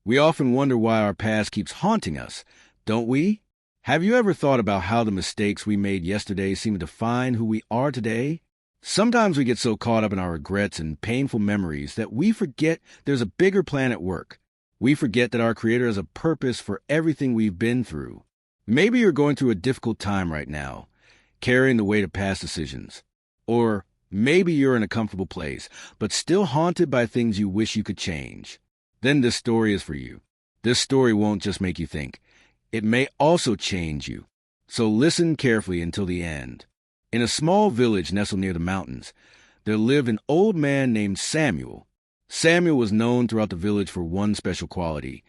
We often wonder why our past keeps haunting us, don't we? Have you ever thought about how the mistakes we made yesterday seem to define who we are today? Sometimes we get so caught up in our regrets and painful memories that we forget there's a bigger plan at work. We forget that our Creator has a purpose for everything we've been through. Maybe you're going through a difficult time right now, carrying the weight of past decisions. Or maybe you're in a comfortable place, but still haunted by things you wish you could change. Then this story is for you. This story won't just make you think. It may also change you. So listen carefully until the end. In a small village nestled near the mountains, there lived an old man named Samuel. Samuel was known throughout the village for one special quality: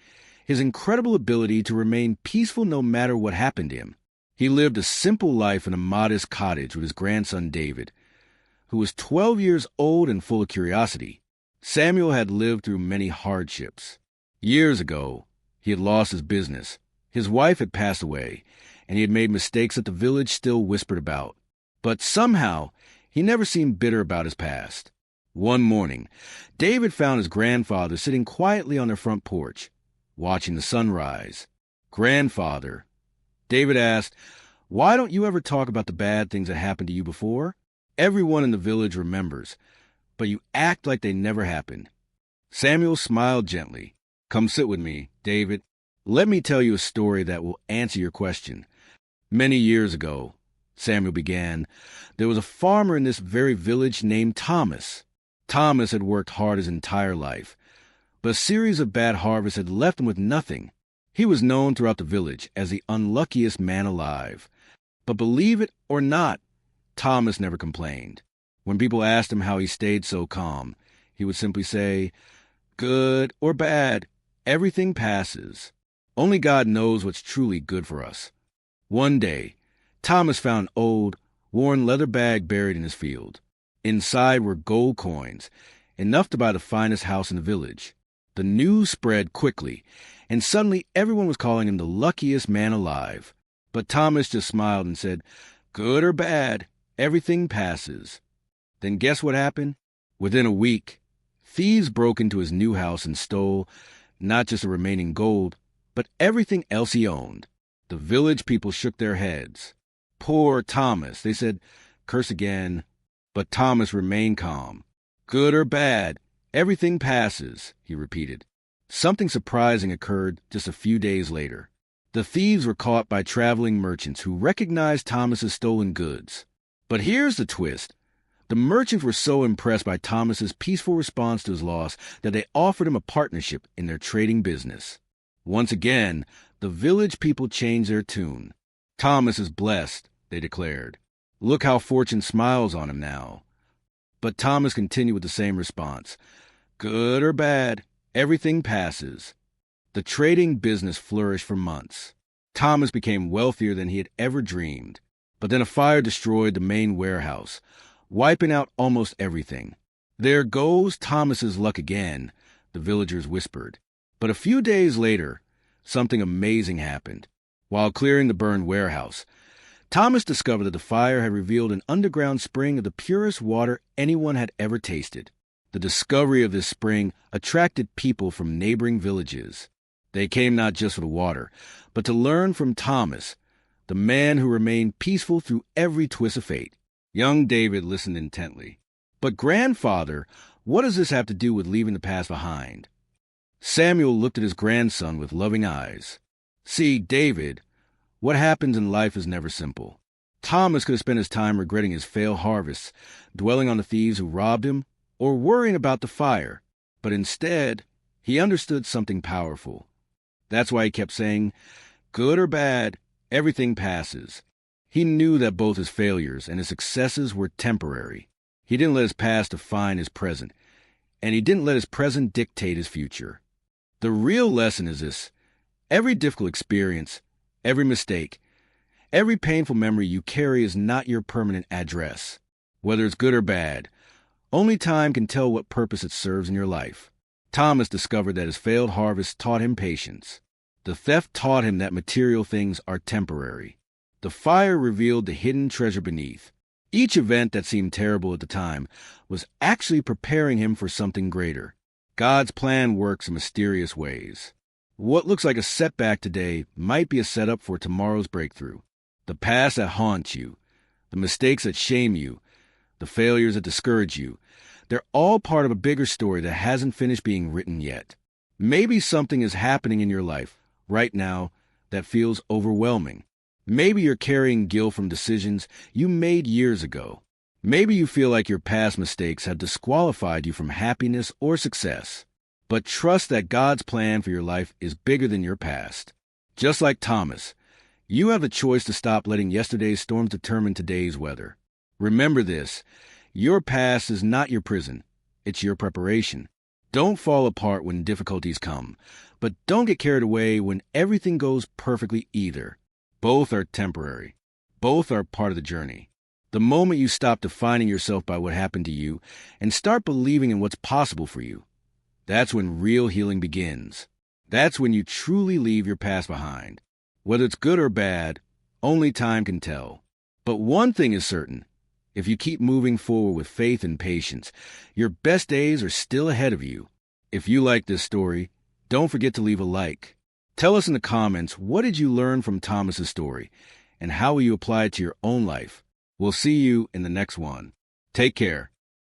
his incredible ability to remain peaceful no matter what happened to him. He lived a simple life in a modest cottage with his grandson David, who was 12 years old and full of curiosity. Samuel had lived through many hardships. Years ago, he had lost his business. His wife had passed away, and he had made mistakes that the village still whispered about. But somehow, he never seemed bitter about his past. One morning, David found his grandfather sitting quietly on their front porch, watching the sunrise. "Grandfather," David asked, "why don't you ever talk about the bad things that happened to you before? Everyone in the village remembers, but you act like they never happened." Samuel smiled gently. "Come sit with me, David. Let me tell you a story that will answer your question. Many years ago," Samuel began, "there was a farmer in this very village named Thomas. Thomas had worked hard his entire life, but a series of bad harvests had left him with nothing. He was known throughout the village as the unluckiest man alive. But believe it or not, Thomas never complained. When people asked him how he stayed so calm, he would simply say, 'Good or bad, everything passes. Only God knows what's truly good for us.' One day, Thomas found an old, worn leather bag buried in his field. Inside were gold coins, enough to buy the finest house in the village. The news spread quickly, and suddenly everyone was calling him the luckiest man alive. But Thomas just smiled and said, 'Good or bad, everything passes.' Then guess what happened? Within a week, thieves broke into his new house and stole not just the remaining gold, but everything else he owned. The village people shook their heads. 'Poor Thomas,' they said. 'Curse again.' But Thomas remained calm. 'Good or bad, everything passes,' he repeated. Something surprising occurred just a few days later. The thieves were caught by traveling merchants who recognized Thomas's stolen goods. But here's the twist. The merchants were so impressed by Thomas's peaceful response to his loss that they offered him a partnership in their trading business. Once again, the village people changed their tune. 'Thomas is blessed,' they declared. 'Look how fortune smiles on him now.' But Thomas continued with the same response. 'Good or bad, everything passes.' The trading business flourished for months. Thomas became wealthier than he had ever dreamed. But then a fire destroyed the main warehouse, wiping out almost everything. 'There goes Thomas's luck again,' the villagers whispered. But a few days later, something amazing happened. While clearing the burned warehouse, Thomas discovered that the fire had revealed an underground spring of the purest water anyone had ever tasted. The discovery of this spring attracted people from neighboring villages. They came not just for the water, but to learn from Thomas, the man who remained peaceful through every twist of fate. Young David listened intently. 'But grandfather, what does this have to do with leaving the past behind?' Samuel looked at his grandson with loving eyes. 'See, David, what happens in life is never simple. Thomas could have spent his time regretting his failed harvests, dwelling on the thieves who robbed him, or worrying about the fire. But instead, he understood something powerful. That's why he kept saying, 'Good or bad, everything passes.' He knew that both his failures and his successes were temporary. He didn't let his past define his present, and he didn't let his present dictate his future. The real lesson is this: every difficult experience, every mistake, every painful memory you carry is not your permanent address. Whether it's good or bad, only time can tell what purpose it serves in your life. Thomas discovered that his failed harvest taught him patience. The theft taught him that material things are temporary. The fire revealed the hidden treasure beneath. Each event that seemed terrible at the time was actually preparing him for something greater. God's plan works in mysterious ways. What looks like a setback today might be a setup for tomorrow's breakthrough. The past that haunts you, the mistakes that shame you, the failures that discourage you, they're all part of a bigger story that hasn't finished being written yet. Maybe something is happening in your life right now that feels overwhelming. Maybe you're carrying guilt from decisions you made years ago. Maybe you feel like your past mistakes have disqualified you from happiness or success. But trust that God's plan for your life is bigger than your past. Just like Thomas, you have the choice to stop letting yesterday's storms determine today's weather. Remember this, your past is not your prison, it's your preparation. Don't fall apart when difficulties come, but don't get carried away when everything goes perfectly either. Both are temporary. Both are part of the journey. The moment you stop defining yourself by what happened to you and start believing in what's possible for you, that's when real healing begins. That's when you truly leave your past behind. Whether it's good or bad, only time can tell. But one thing is certain. If you keep moving forward with faith and patience, your best days are still ahead of you. If you like this story, don't forget to leave a like. Tell us in the comments, what did you learn from Thomas's story, and how will you apply it to your own life? We'll see you in the next one. Take care.